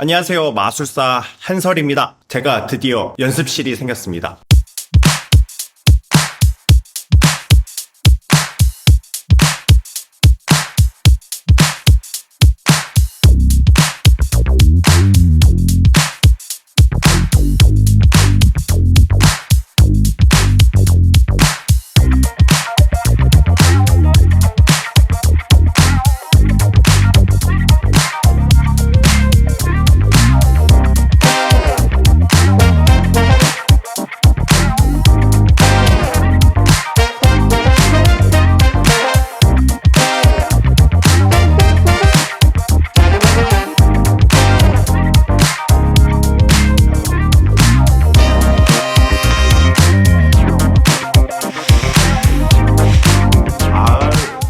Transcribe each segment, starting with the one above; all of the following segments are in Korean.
안녕하세요. 마술사 한설입니다. 제가 드디어 연습실이 생겼습니다.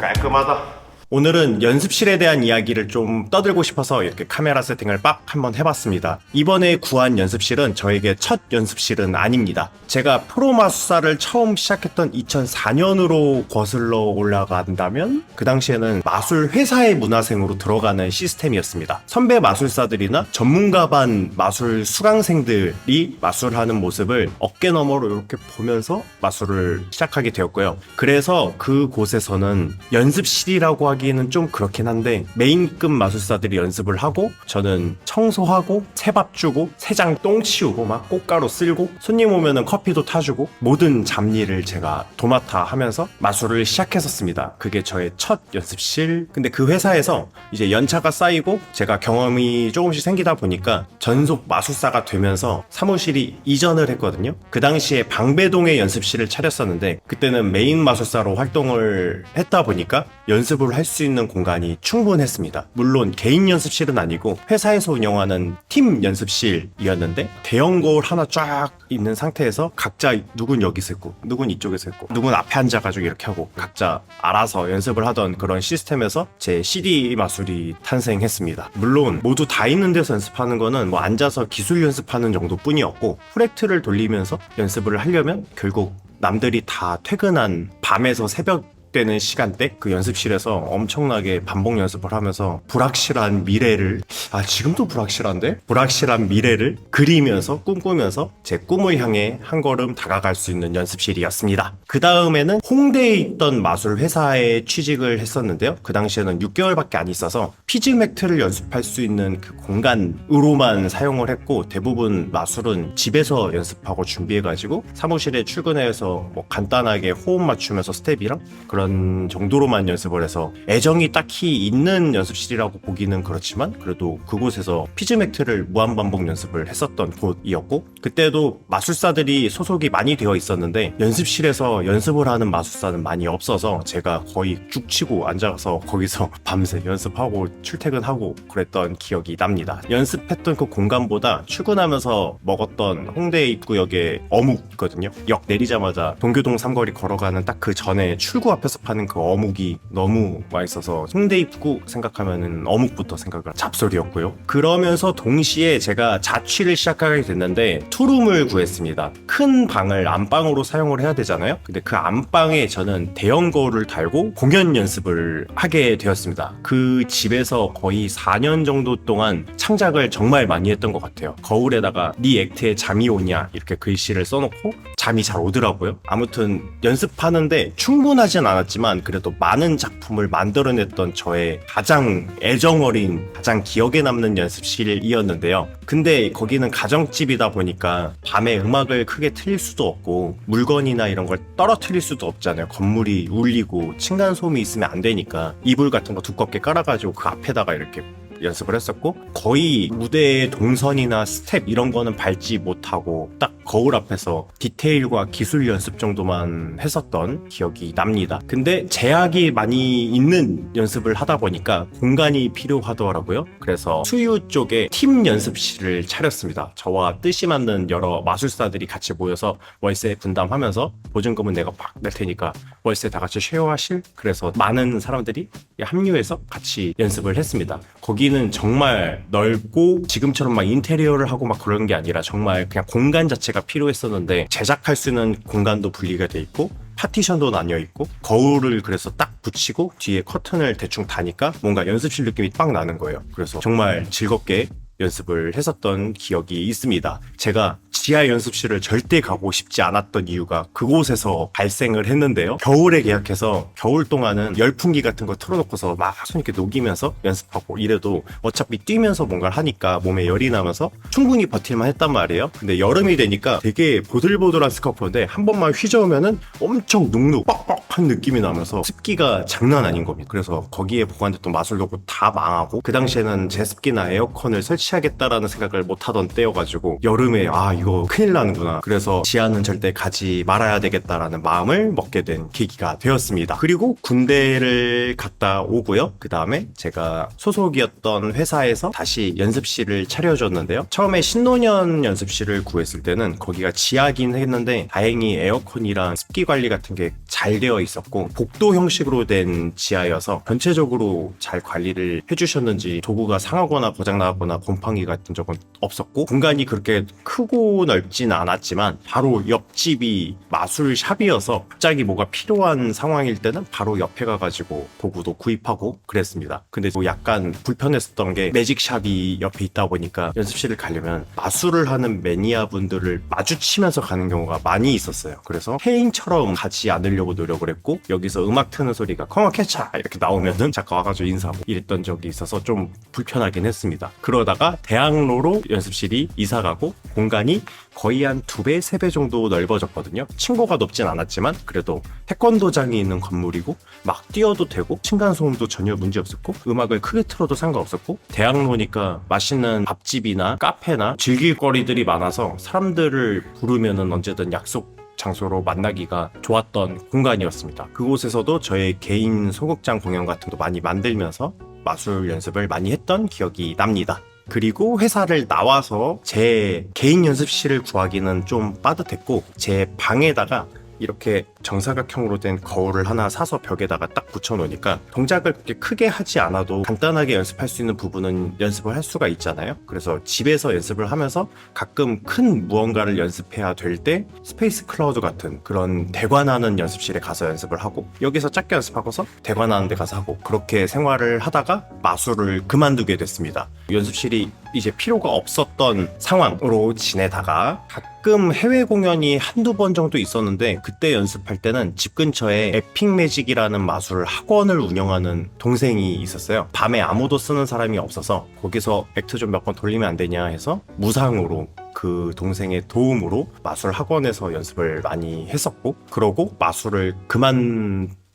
깔끔하다. 오늘은 연습실에 대한 이야기를 좀 떠들고 싶어서 이렇게 카메라 세팅을 빡 한번 해봤습니다. 이번에 구한 연습실은 저에게 첫 연습실은 아닙니다. 제가 프로 마술사를 처음 시작했던 2004년으로 거슬러 올라간다면 그 당시에는 마술 회사의 문화생으로 들어가는 시스템이었습니다. 선배 마술사들이나 전문가 반 마술 수강생들이 마술하는 모습을 어깨너머로 이렇게 보면서 마술을 시작하게 되었고요. 그래서 그곳에서는 연습실이라고 하기에는 좀 그렇긴 한데 메인급 마술사들이 연습을 하고 저는 청소하고 새밥 주고 새장 똥 치우고 막 꽃가루 쓸고 손님 오면은 커피도 타주고 모든 잡일을 제가 도맡아 하면서 마술을 시작했었습니다. 그게 저의 첫 연습실. 근데 그 회사에서 이제 연차가 쌓이고 제가 경험이 조금씩 생기다 보니까 전속 마술사가 되면서 사무실이 이전을 했거든요. 그 당시에 방배동에 연습실을 차렸었는데 그때는 메인 마술사로 활동을 했다 보니까 연습을 할 수 있는 공간이 충분했습니다. 물론 개인 연습실은 아니고 회사에서 운영하는 팀 연습실이었는데 대형 거울 하나 쫙 있는 상태에서 각자 누군 여기서 있고 누군 이쪽에서 있고 누군 앞에 앉아가지고 이렇게 하고 각자 알아서 연습을 하던 그런 시스템에서 제 CD 마술이 탄생했습니다. 물론 모두 다 있는 데서 연습하는 거는 뭐 앉아서 기술 연습하는 정도뿐이었고 프랙트를 돌리면서 연습을 하려면 결국 남들이 다 퇴근한 밤에서 새벽 되는 시간대 그 연습실에서 엄청나게 반복 연습을 하면서 불확실한 미래를 지금도 불확실한 미래를 그리면서 꿈꾸면서 제 꿈을 향해 한 걸음 다가갈 수 있는 연습실이었습니다. 그 다음에는 홍대에 있던 마술 회사에 취직을 했었는데요. 그 당시에는 6개월밖에 안 있어서 피즈맥트를 연습할 수 있는 그 공간으로만 사용을 했고 대부분 마술은 집에서 연습하고 준비해가지고 사무실에 출근해서 뭐 간단하게 호흡 맞추면서 스텝이랑 그런 정도로만 연습을 해서 애정이 딱히 있는 연습실이라고 보기는 그렇지만 그래도 그곳에서 피즈맥트를 무한반복 연습을 했었던 곳이었고 그때도 마술사들이 소속이 많이 되어 있었는데 연습실에서 연습을 하는 마술사는 많이 없어서 제가 거의 쭉 치고 앉아서 거기서 밤새 연습하고 출퇴근하고 그랬던 기억이 납니다. 연습했던 그 공간보다 출근하면서 먹었던 홍대 입구역에 어묵 있거든요. 역 내리자마자 동교동 삼거리 걸어가는 딱 그 전에 출구 앞에서 파는 그 어묵이 너무 맛있어서 홍대 입구 생각하면은 어묵부터 생각을 잡설이었고요. 그러면서 동시에 제가 자취를 시작하게 됐는데 투룸을 구했습니다. 큰 방을 안방으로 사용을 해야 되잖아요. 근데 그 안방에 저는 대형 거울을 달고 공연 연습을 하게 되었습니다. 그 집에서 거의 4년 정도 동안 창작을 정말 많이 했던 것 같아요. 거울에다가 네 액트에 잠이 오냐 이렇게 글씨를 써놓고 잠이 잘 오더라고요. 아무튼 연습하는데 충분하진 않았지만 그래도 많은 작품을 만들어냈던 저의 가장 애정어린 가장 기억에 남는 연습실이었는데요. 근데 거기는 가정집이다 보니까 밤에 음악을 크게 틀릴 수도 없고 물건이나 이런 걸 떨어뜨릴 수도 없잖아요. 건물이 울리고 층간소음이 있으면 안 되니까 이불 같은 거 두껍게 깔아가지고 그 앞에다가 이렇게 연습을 했었고 거의 무대의 동선이나 스텝 이런 거는 밟지 못하고 딱 거울 앞에서 디테일과 기술 연습 정도만 했었던 기억이 납니다. 근데 제약이 많이 있는 연습을 하다 보니까 공간이 필요하더라고요. 그래서 수유 쪽에 팀 연습실을 차렸습니다. 저와 뜻이 맞는 여러 마술사들이 같이 모여서 월세 분담하면서 보증금은 내가 막 낼 테니까 월세 다 같이 쉐어하실? 그래서 많은 사람들이 합류해서 같이 연습을 했습니다. 거기는 정말 넓고 지금처럼 막 인테리어를 하고 막 그런 게 아니라 정말 그냥 공간 자체가 필요했었는데 제작할 수 있는 공간도 분리가 돼 있고 파티션도 나뉘어 있고 거울을 그래서 딱 붙이고 뒤에 커튼을 대충 다니까 뭔가 연습실 느낌이 빡 나는 거예요. 그래서 정말 즐겁게 연습을 했었던 기억이 있습니다. 제가 지하 연습실을 절대 가고 싶지 않았던 이유가 그곳에서 발생을 했는데요. 겨울에 계약해서 겨울 동안은 열풍기 같은 거 틀어놓고서 막 손 이렇게 녹이면서 연습하고 이래도 어차피 뛰면서 뭔가를 하니까 몸에 열이 나면서 충분히 버틸만 했단 말이에요. 근데 여름이 되니까 되게 보들보들한 스카프인데 한 번만 휘저으면은 엄청 눅눅 뻑뻑한 느낌이 나면서 습기가 장난 아닌 겁니다. 그래서 거기에 보관됐던 마술도구 다 망하고, 그 당시에는 제습기나 에어컨을 설치하겠다라는 생각을 못하던 때여가지고 여름에 이거 큰일 나는구나, 그래서 지하는 절대 가지 말아야 되겠다라는 마음을 먹게 된 계기가 되었습니다. 그리고 군대를 갔다 오고요. 그 다음에 제가 소속이었던 회사에서 다시 연습실을 차려줬는데요. 처음에 신노년 연습실을 구했을 때는 거기가 지하긴 했는데 다행히 에어컨이랑 습기 관리 같은 게 잘 되어 있었고 복도 형식으로 된 지하여서 전체적으로 잘 관리를 해주셨는지 도구가 상하거나 고장나거나 곰팡이 같은 적은 없었고, 공간이 그렇게 크고 넓진 않았지만 바로 옆집이 마술샵이어서 갑자기 뭐가 필요한 상황일 때는 바로 옆에 가가지고 도구도 구입하고 그랬습니다. 근데 뭐 약간 불편했었던 게 매직샵이 옆에 있다 보니까 연습실을 가려면 마술을 하는 매니아 분들을 마주치면서 가는 경우가 많이 있었어요. 그래서 해인처럼 가지 않으려고 노력을 했고, 여기서 음악 트는 소리가 컴온 캐차 이렇게 나오면은 잠깐 와가지고 인사하고 이랬던 적이 있어서 좀 불편하긴 했습니다. 그러다가 대학로로 연습실이 이사가고 공간이 거의 한 2배, 3배 정도 넓어졌거든요. 층고가 높진 않았지만 그래도 태권도장이 있는 건물이고 막 뛰어도 되고 층간소음도 전혀 문제 없었고 음악을 크게 틀어도 상관없었고, 대학로니까 맛있는 밥집이나 카페나 즐길 거리들이 많아서 사람들을 부르면은 언제든 약속 장소로 만나기가 좋았던 공간이었습니다. 그곳에서도 저의 개인 소극장 공연 같은 거 많이 만들면서 마술 연습을 많이 했던 기억이 납니다. 그리고 회사를 나와서 제 개인 연습실을 구하기는 좀 빠듯했고, 제 방에다가 이렇게 정사각형으로 된 거울을 하나 사서 벽에다가 딱 붙여놓으니까 동작을 그렇게 크게 하지 않아도 간단하게 연습할 수 있는 부분은 연습을 할 수가 있잖아요. 그래서 집에서 연습을 하면서 가끔 큰 무언가를 연습해야 될 때 스페이스 클라우드 같은 그런 대관하는 연습실에 가서 연습을 하고, 여기서 작게 연습하고서 대관하는 데 가서 하고, 그렇게 생활을 하다가 마술을 그만두게 됐습니다. 연습실이 이제 필요가 없었던 상황으로 지내다가 가끔 해외 공연이 한두 번 정도 있었는데, 그때 연습할 때는 집 근처에 에픽 매직이라는 마술 학원을 운영하는 동생이 있었어요. 밤에 아무도 쓰는 사람이 없어서 거기서 액트 좀 몇 번 돌리면 안 되냐 해서 무상으로 그 동생의 도움으로 마술 학원에서 연습을 많이 했었고, 그러고 마술을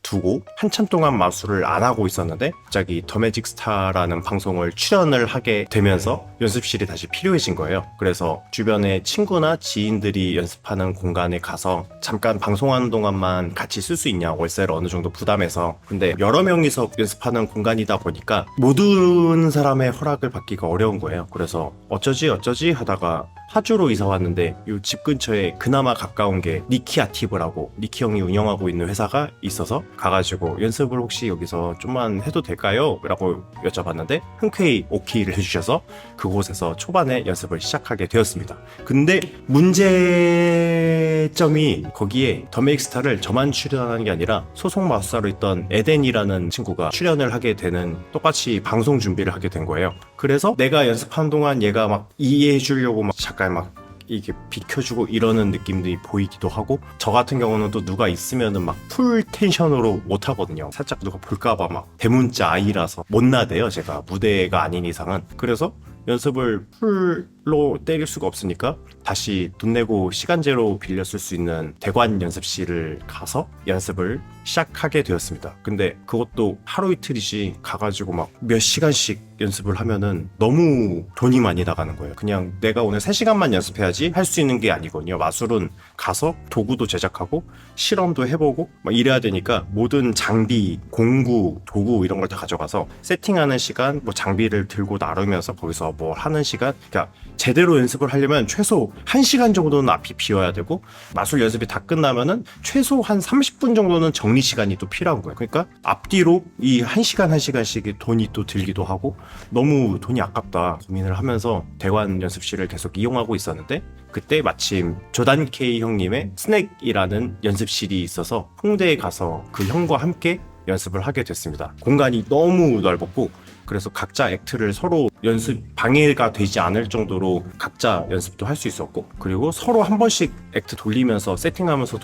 두고 한참 동안 마술을 안 하고 있었는데 갑자기 더 매직 스타라는 방송을 출연을 하게 되면서 연습실이 다시 필요해진 거예요. 그래서 주변에 친구나 지인들이 연습하는 공간에 가서 잠깐 방송하는 동안만 같이 쓸 수 있냐, 월세를 어느 정도 부담해서. 근데 여러 명이서 연습하는 공간이다 보니까 모든 사람의 허락을 받기가 어려운 거예요. 그래서 어쩌지 하다가 파주로 이사 왔는데 이 집 근처에 그나마 가까운 게 니키 아티브라고 니키 형이 운영하고 있는 회사가 있어서 가가지고 연습을 혹시 여기서 좀만 해도 될까요? 라고 여쭤봤는데 흔쾌히 오케이를 해주셔서 그곳에서 초반에 연습을 시작하게 되었습니다. 근데 문제점이 거기에 더 메이크스타를 저만 출연하는 게 아니라 소속 마술사로 있던 에덴이라는 친구가 출연을 하게 되는, 똑같이 방송 준비를 하게 된 거예요. 그래서 내가 연습하는 동안 얘가 막 이해해 주려고 막 잠깐 막 이게 비켜주고 이러는 느낌들이 보이기도 하고, 저 같은 경우는 또 누가 있으면은 막 풀 텐션으로 못 하거든요. 살짝 누가 볼까봐 막 대문자 아이라서 못 나대요, 제가 무대가 아닌 이상은. 그래서 연습을 풀로 때릴 수가 없으니까 다시 돈 내고 시간제로 빌렸을 수 있는 대관 연습실을 가서 연습을 시작하게 되었습니다. 근데 그것도 하루 이틀이지 가가지고 막 몇 시간씩 연습을 하면은 너무 돈이 많이 나가는 거예요. 그냥 내가 오늘 3시간만 연습해야지 할 수 있는 게 아니거든요. 마술은 가서 도구도 제작하고 실험도 해보고 막 이래야 되니까 모든 장비, 공구, 도구 이런 걸 다 가져가서 세팅하는 시간, 뭐 장비를 들고 나르면서 거기서 뭐 하는 시간, 그러니까 제대로 연습을 하려면 최소 1시간 정도는 앞이 비어야 되고, 마술 연습이 다 끝나면은 최소 한 30분 정도는 정리 시간이 또 필요한 거예요. 그러니까 앞뒤로 이 1시간씩 돈이 또 들기도 하고 너무 돈이 아깝다 고민을 하면서 대관 연습실을 계속 이용하고 있었는데, 그때 마침 조단 K 형님의 스낵이라는 연습실이 있어서 홍대에 가서 그 형과 함께 연습을 하게 됐습니다. 공간이 너무 넓었고, 그래서 각자 액트를 서로 연습 방해가 되지 않을 정도로 각자 연습도 할 수 있었고, 그리고 서로 한 번씩 액트 돌리면서 세팅하면서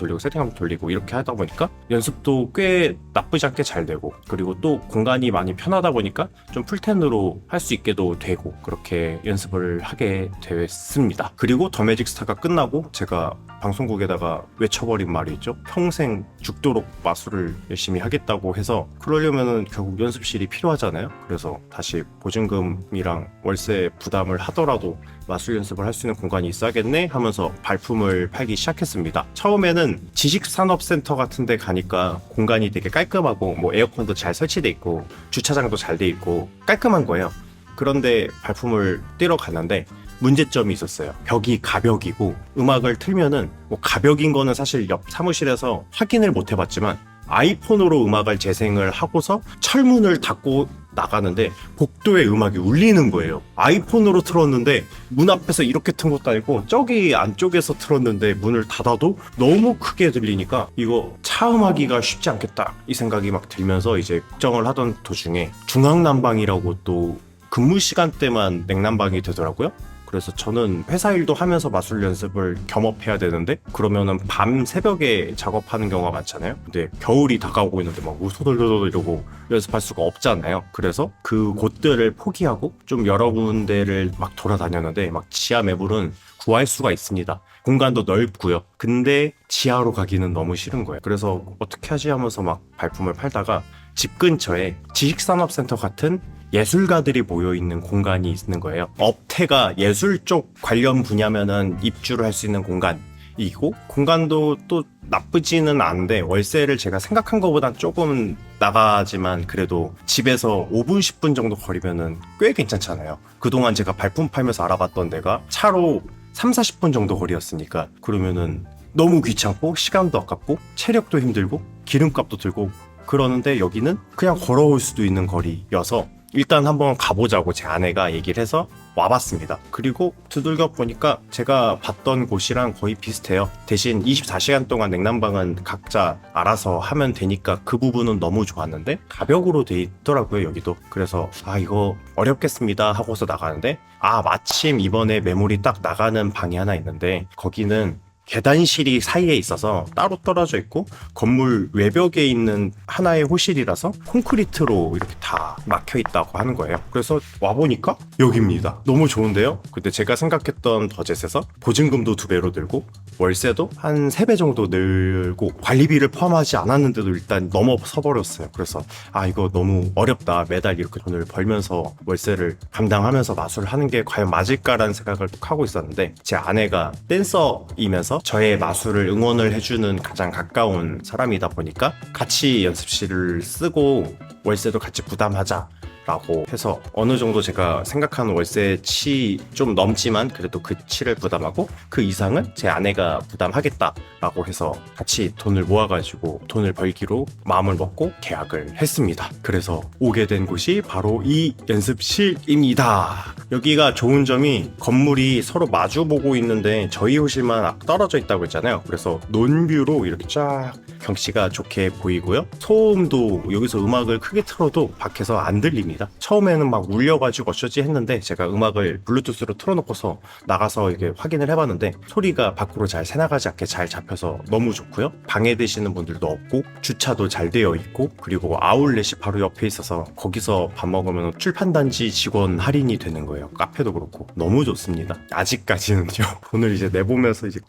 돌리고 이렇게 하다 보니까 연습도 꽤 나쁘지 않게 잘 되고, 그리고 또 공간이 많이 편하다 보니까 좀 풀텐으로 할 수 있게도 되고, 그렇게 연습을 하게 됐습니다. 그리고 더 매직 스타가 끝나고 제가 방송국에다가 외쳐버린 말이 있죠. 평생 죽도록 마술을 열심히 하겠다고 해서, 그러려면은 결국 연습실이 필요하잖아요. 그래서 다시 보증금이랑 월세 부담을 하더라도 마술 연습을 할 수 있는 공간이 있어야겠네 하면서 발품을 팔기 시작했습니다. 처음에는 지식산업센터 같은 데 가니까 공간이 되게 깔끔하고, 뭐 에어컨도 잘 설치돼 있고 주차장도 잘 돼 있고 깔끔한 거예요. 그런데 발품을 뛰러 갔는데 문제점이 있었어요. 벽이 가벽이고, 음악을 틀면은 뭐 가벽인 거는 사실 옆 사무실에서 확인을 못 해봤지만 아이폰으로 음악을 재생을 하고서 철문을 닫고 나가는데 복도에 음악이 울리는 거예요. 아이폰으로 틀었는데 문 앞에서 이렇게 튼 것도 아니고 저기 안쪽에서 틀었는데 문을 닫아도 너무 크게 들리니까 이거 차음하기가 쉽지 않겠다, 이 생각이 막 들면서 이제 걱정을 하던 도중에 중앙난방이라고 또 근무 시간대만 냉난방이 되더라고요. 그래서 저는 회사 일도 하면서 마술 연습을 겸업해야 되는데, 그러면은 밤 새벽에 작업하는 경우가 많잖아요. 근데 겨울이 다가오고 있는데 막 우소돌돌 이러고 연습할 수가 없잖아요. 그래서 그 곳들을 포기하고 좀 여러 군데를 막 돌아다녔는데, 막 지하 매물은 구할 수가 있습니다. 공간도 넓고요. 근데 지하로 가기는 너무 싫은 거예요. 그래서 어떻게 하지 하면서 막 발품을 팔다가 집 근처에 지식산업센터 같은 예술가들이 모여있는 공간이 있는 거예요. 업태가 예술 쪽 관련 분야면은 입주를 할 수 있는 공간이고, 공간도 또 나쁘지는 않은데 월세를 제가 생각한 것보단 조금 나가지만 그래도 집에서 5분 10분 정도 거리면은 꽤 괜찮잖아요. 그동안 제가 발품 팔면서 알아봤던 데가 차로 3-40분 정도 거리였으니까, 그러면은 너무 귀찮고 시간도 아깝고 체력도 힘들고 기름값도 들고 그러는데, 여기는 그냥 걸어올 수도 있는 거리여서 일단 한번 가보자고 제 아내가 얘기를 해서 와봤습니다. 그리고 두들겨 보니까 제가 봤던 곳이랑 거의 비슷해요. 대신 24시간 동안 냉난방은 각자 알아서 하면 되니까 그 부분은 너무 좋았는데, 가벽으로 돼 있더라고요 여기도. 그래서 이거 어렵겠습니다 하고서 나가는데, 마침 이번에 매물이 딱 나가는 방이 하나 있는데, 거기는 계단실이 사이에 있어서 따로 떨어져 있고 건물 외벽에 있는 하나의 호실이라서 콘크리트로 이렇게 다 막혀 있다고 하는 거예요. 그래서 와보니까 여기입니다. 너무 좋은데요? 근데 제가 생각했던 버젯에서 보증금도 2배로 들고 월세도 한 3배 정도 늘고 관리비를 포함하지 않았는데도 일단 넘어서 버렸어요. 그래서 이거 너무 어렵다. 매달 이렇게 돈을 벌면서 월세를 감당하면서 마술을 하는 게 과연 맞을까라는 생각을 하고 있었는데, 제 아내가 댄서이면서 저의 마술을 응원을 해주는 가장 가까운 사람이다 보니까 같이 연습실을 쓰고 월세도 같이 부담하자 라고 해서 어느 정도 제가 생각하는 월세 치 좀 넘지만 그래도 그 치를 부담하고 그 이상은 제 아내가 부담하겠다라고 해서 같이 돈을 모아가지고 돈을 벌기로 마음을 먹고 계약을 했습니다. 그래서 오게 된 곳이 바로 이 연습실입니다. 여기가 좋은 점이 건물이 서로 마주보고 있는데 저희 호실만 떨어져 있다고 했잖아요. 그래서 논뷰로 이렇게 쫙 경치가 좋게 보이고요. 소음도 여기서 음악을 크게 틀어도 밖에서 안 들립니다. 처음에는 막 울려가지고 어쩌지 했는데 제가 음악을 블루투스로 틀어놓고서 나가서 이게 확인을 해봤는데 소리가 밖으로 잘 새나가지 않게 잘 잡혀서 너무 좋고요. 방해되시는 분들도 없고 주차도 잘 되어 있고, 그리고 아울렛이 바로 옆에 있어서 거기서 밥 먹으면 출판단지 직원 할인이 되는 거예요. 카페도 그렇고 너무 좋습니다. 아직까지는요. 돈을 이제 내보면서 이제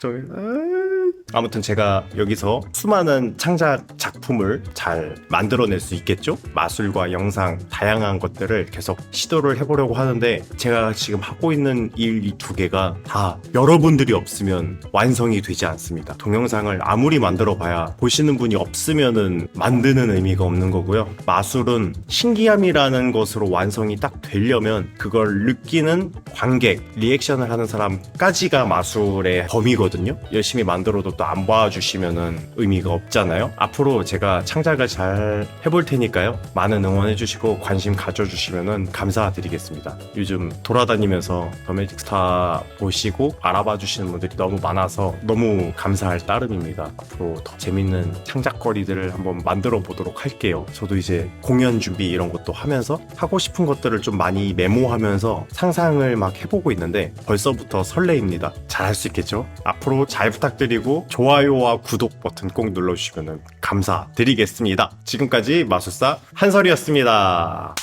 아무튼 제가 여기서 수많은 창작 작품을 잘 만들어낼 수 있겠죠? 마술과 영상 다양한 것들을 계속 시도를 해보려고 하는데, 제가 지금 하고 있는 일 이 2개가 다 여러분들이 없으면 완성이 되지 않습니다. 동영상을 아무리 만들어 봐야 보시는 분이 없으면은 만드는 의미가 없는 거고요. 마술은 신기함이라는 것으로 완성이 딱 되려면 그걸 느끼는 관객, 리액션을 하는 사람까지가 마술의 범위거든요. 열심히 만들어도 또 안 봐주시면은 의미가 없잖아요. 앞으로 제가 창작을 잘 해볼 테니까요. 많은 응원해주시고 관심 가져주시면은 감사드리겠습니다. 요즘 돌아다니면서 더 매직 스타 보시고 알아봐 주시는 분들이 너무 많아서 너무 감사할 따름입니다. 앞으로 더 재밌는 창작거리들을 한번 만들어 보도록 할게요. 저도 이제 공연 준비 이런 것도 하면서 하고 싶은 것들을 좀 많이 메모하면서 상상을 막 해보고 있는데 벌써부터 설레입니다. 잘할 수 있겠죠? 앞으로 잘 부탁드리고 좋아요와 구독 버튼 꼭 눌러주시면 감사드리겠습니다. 지금까지 마술사 한설이었습니다.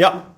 야!